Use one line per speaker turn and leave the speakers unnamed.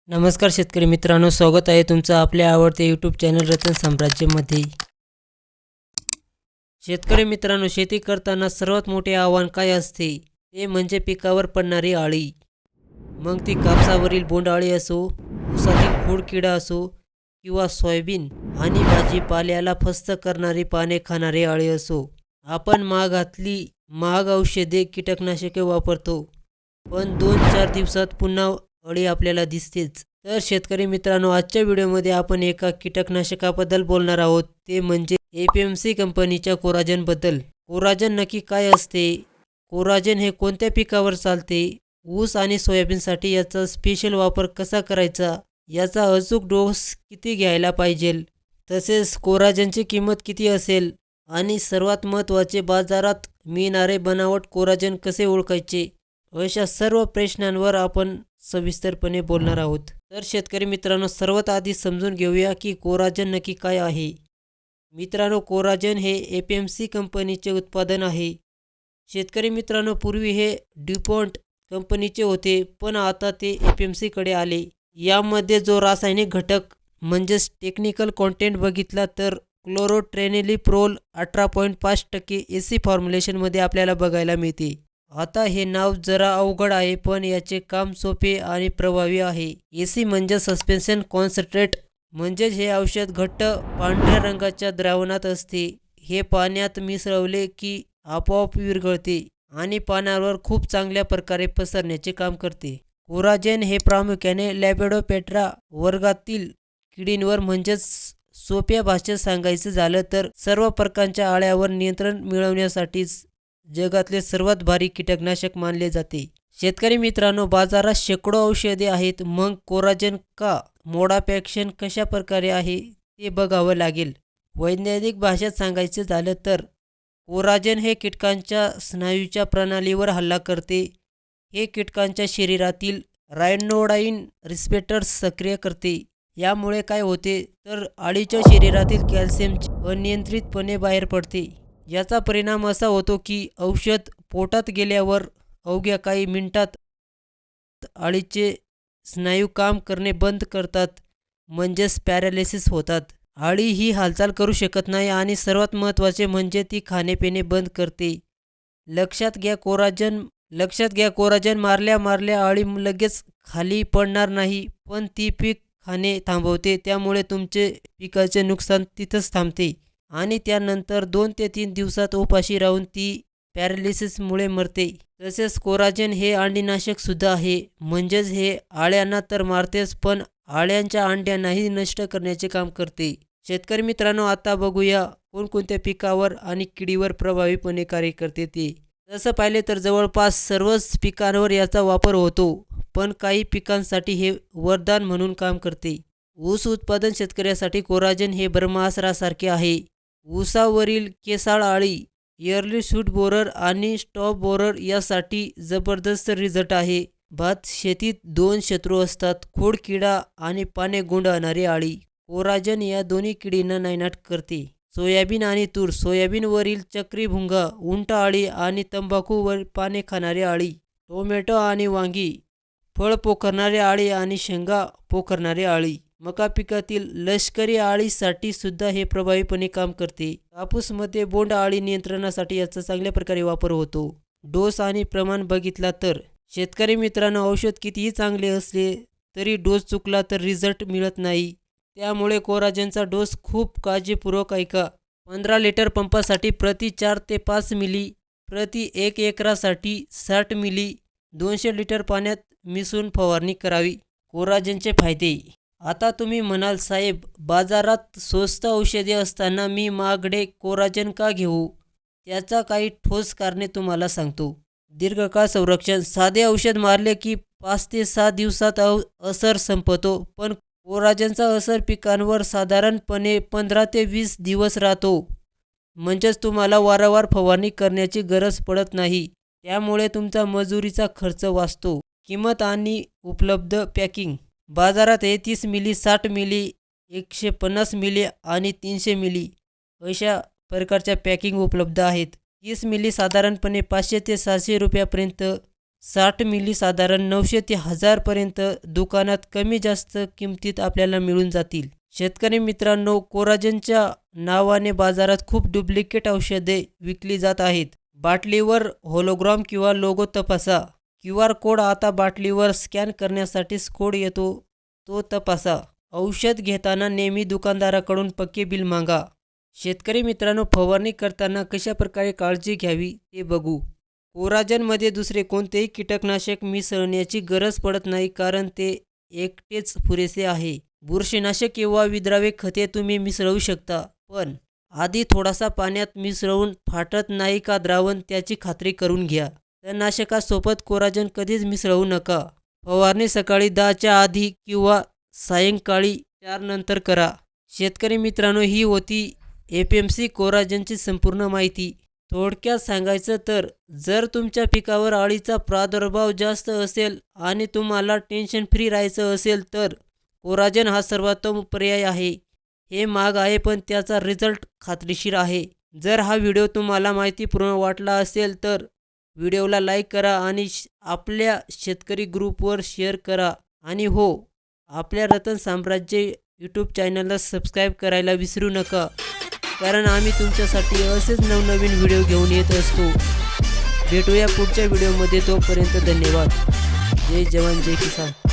नमस्कार शेतकरी मित्रांनो, स्वागत आहे तुमचं आपल्या आवडते यूट्यूब चॅनल रतन साम्राज्यमध्ये. शेतकरी मित्रांनो, शेती करताना सर्वात मोठे आव्हान काय असते ते म्हणजे पिकावर पडणारी अळी. मग ती कापसावरील बोंडअळी असो, ऊसातील खोडकिडा असो किंवा सोयाबीन आणि भाजीपाल्याला फस्त करणारी पाने खाणारी अळी असो. आपण महाग औषधे कीटकनाशके वापरतो, पण 2-4 दिवसात पुन्हा अळी आपल्याला दिसतेच. तर शेतकरी मित्रांनो, आजच्या व्हिडिओमध्ये आपण एका कीटकनाशकाबद्दल बोलणार आहोत, ते म्हणजे एपीएमसी कंपनीच्या कोराजेनबद्दल. कोराजेन नक्की काय असते, कोराजेन हे कोणत्या पिकावर चालते, ऊस आणि सोयाबीनसाठी याचा स्पेशल वापर कसा करायचा, याचा अचूक डोस किती घ्यायला पाहिजे, तसेच कोराजेनची किंमत किती असेल आणि सर्वात महत्त्वाचे, बाजारात मिळणारे बनावट कोराजेन कसे ओळखायचे, अशा सर्व प्रश्नांवर आपण सविस्तरपणे बोलणार आहोत. तर शेतकरी मित्रांनो, सर्वात आधी समजून घेऊया की कोराजेन नक्की काय आहे. मित्रांनो, कोराजेन हे एपीएमसी कंपनीचे उत्पादन आहे. शेतकरी मित्रांनो, पूर्वी हे ड्युपॉन्ट कंपनीचे होते, पण आता ते एपीएमसीकडे आले. यामध्ये जो रासायनिक घटक म्हणजेच टेक्निकल कॉन्टेंट बघितला तर क्लोरोट्रेनिलीप्रोल 18.5% एसी फॉर्म्युलेशनमध्ये आपल्याला बघायला मिळते. आता हे नाव जरा अवघड आहे, पण याचे काम सोपे आणि प्रभावी आहे. एसी म्हणजे सस्पेन्शन कॉन्सन्ट्रेट, म्हणजेच हे औषध घट्ट पांढऱ्या रंगाच्या द्रावणात असते. हे पाण्यात मिसळले की आपोआप विरघळते आणि पानावर खूप चांगल्या प्रकारे पसरण्याचे काम करते. कोराजेन हे प्रामुख्याने लॅपिडोप्टेरा वर्गातील किडींवर, म्हणजेच सोप्या भाषेत सांगायचं झालं तर सर्व प्रकारच्या अळ्यांवर नियंत्रण मिळवण्यासाठीच जगातले सर्वात भारी कीटकनाशक मानले जाते. शेतकरी मित्रांनो, बाजारात शेकडो औषधे आहेत, मग कोराजेन का मोड ऑफ ॲक्शन कशा प्रकारे आहे ते बघावं लागेल. वैज्ञानिक भाषेत सांगायचं झालं तर कोराजेन हे कीटकांच्या स्नायूच्या प्रणालीवर हल्ला करते. हे कीटकांच्या शरीरातील रायनोडाइन रिसेप्टर्स सक्रिय करते. यामुळे काय होते तर अळीच्या शरीरातील कॅल्शियम अनियंत्रितपणे बाहेर पडते. याचा परिणाम असा होतो की औषध पोटात गेल्यावर अवघ्या काही मिनिटात अळीचे स्नायू काम करणे बंद करतात, म्हणजेच पॅरालिसिस होतात. अळी ही हालचाल करू शकत नाही आणि सर्वात महत्त्वाचे म्हणजे ती खाणेपिणे बंद करते. लक्षात घ्या, कोराजेन मारल्या अळी लगेच खाली पडणार नाही, पण ती पीक खाणे थांबवते. त्यामुळे तुमचे पिकाचे नुकसान तिथंच थांबते आणि त्यानंतर 2 ते 3 दिवसात उपाशी राहून ती पॅरालिसिसमुळे मरते. तसेच कोराजेन हे अंडीनाशक सुद्धा आहे, म्हणजेच हे अळ्यांना तर मारतेच, पण अळ्यांच्या अंड्यांनाही नष्ट करण्याचे काम करते. शेतकरी मित्रांनो, आता बघूया कोणकोणत्या पिकावर आणि किडीवर प्रभावीपणे कार्य करते ते. तसं पाहिले तर जवळपास सर्वच पिकांवर याचा वापर होतो, पण काही पिकांसाठी हे वरदान म्हणून काम करते. ऊस उत्पादन शेतकऱ्यासाठी कोराजेन हे ब्रह्मास्त्रासारखे आहे. ऊसावरील केसाळ अळी, इयरली शूट बोरर आणि स्टॉप बोरर यासाठी जबरदस्त रिझल्ट आहे. भात शेतीत 2 शत्रू असतात, खोडकिडा आणि पाने गुंडाळणारी अळी. कोराजेन या दोन्ही किडींना नायनाट करते. सोयाबीन आणि तूर, सोयाबीनवरील चक्री भुंगा, उंटअळी आणि तंबाखूवर पाने खाणारी अळी. टोमॅटो आणि वांगी, फळ पोखरणारी अळी आणि शेंगा पोखरणारी अळी. मका पिकातील लष्करी अळीसाठी सुद्धा हे प्रभावीपणे काम करते. कापूसमध्ये बोंडअळी नियंत्रणासाठी याचा चांगल्या प्रकारे वापर होतो. डोस आणि प्रमाण बघितला तर शेतकरी मित्रांनो, औषध कितीही चांगले असले तरी डोस चुकला तर रिझल्ट मिळत नाही. त्यामुळे कोराजेनचा डोस खूप काळजीपूर्वक ऐका. 15 लिटर पंपासाठी प्रति 4 ते 5 मिली, प्रति 1 एकरासाठी 60 मिली 200 लिटर पाण्यात मिसळून फवारणी करावी. कोराजेनचे फायदे. आता तुम्ही म्हणाल, साहेब, बाजारात स्वस्त औषधे असताना मी महागडे कोराजेन का घेऊ? त्याचा काही ठोस कारणे तुम्हाला सांगतो. दीर्घकाळ संरक्षण. साधे औषध मारले की 5 ते 6 दिवसात असर संपतो, पण कोराजेनचा असर पिकांवर साधारणपणे 15 ते 20 दिवस राहतो. म्हणजेच तुम्हाला वारंवार फवारणी करण्याची गरज पडत नाही. त्यामुळे तुमचा मजुरीचा खर्च वाचतो. किंमत आणि उपलब्ध पॅकिंग. बाजारात 30 मिली, 60 मिली, 150 मिली आणि 300 मिली अशा प्रकारच्या पॅकिंग उपलब्ध आहेत. 30 मिली साधारणपणे 500 ते 700 रुपयापर्यंत 60 मिली साधारण 900 ते 1000 पर्यंत दुकानात कमी जास्त किमतीत आपल्याला मिळून जातील. शेतकरी मित्रांनो, कोराजेनच्या नावाने बाजारात खूप डुप्लिकेट औषधे विकली जात आहेत. बाटलीवर होलोग्राम किंवा लोगो तपासा. QR कोड आता बाटलीवर स्कॅन करण्यासाठीच कोड येतो, तो तपासा. औषध घेताना नेहमी दुकानदाराकडून पक्के बिल मागा. शेतकरी मित्रांनो, फवारणी करताना कशा प्रकारे काळजी घ्यावी ते बघू. कोराजेनमध्ये दुसरे कोणतेही कीटकनाशक मिसळण्याची गरज पडत नाही, कारण ते एकटेच पुरेसे आहे. बुरशीनाशक किंवा विद्राव्य खते तुम्ही मिसळू शकता, पण आधी थोडासा पाण्यात मिसळून फाटत नाही का द्रावण त्याची खात्री करून घ्या. तणनाशकासोबत कोराजेन कधीच मिसळू नका. फवारणी सकाळी 10च्या आधी किंवा सायंकाळी 4 नंतर करा. शेतकरी मित्रांनो, ही होती FMC कोराजेनची संपूर्ण माहिती. थोडक्यात सांगायचं तर, जर तुमच्या पिकावर अळीचा प्रादुर्भाव जास्त असेल आणि तुम्हाला टेन्शन फ्री राहायचं असेल तर कोराजेन हा सर्वोत्तम पर्याय आहे. हे महाग आहे, पण त्याचा रिझल्ट खात्रीशीर आहे. जर हा व्हिडिओ तुम्हाला माहितीपूर्ण वाटला असेल तर व्हिडिओला लाईक करा आणि आपल्या शेतकरी ग्रुपवर शेअर करा. आणि हो, आपल्या रतन साम्राज्य यूट्यूब चॅनलला सबस्क्राईब करायला विसरू नका, कारण आम्ही तुमच्यासाठी असेच नवनवीन व्हिडिओ घेऊन येत असतो. भेटूया पुढच्या व्हिडिओमध्ये. तोपर्यंत धन्यवाद. जय जवान जय किसान.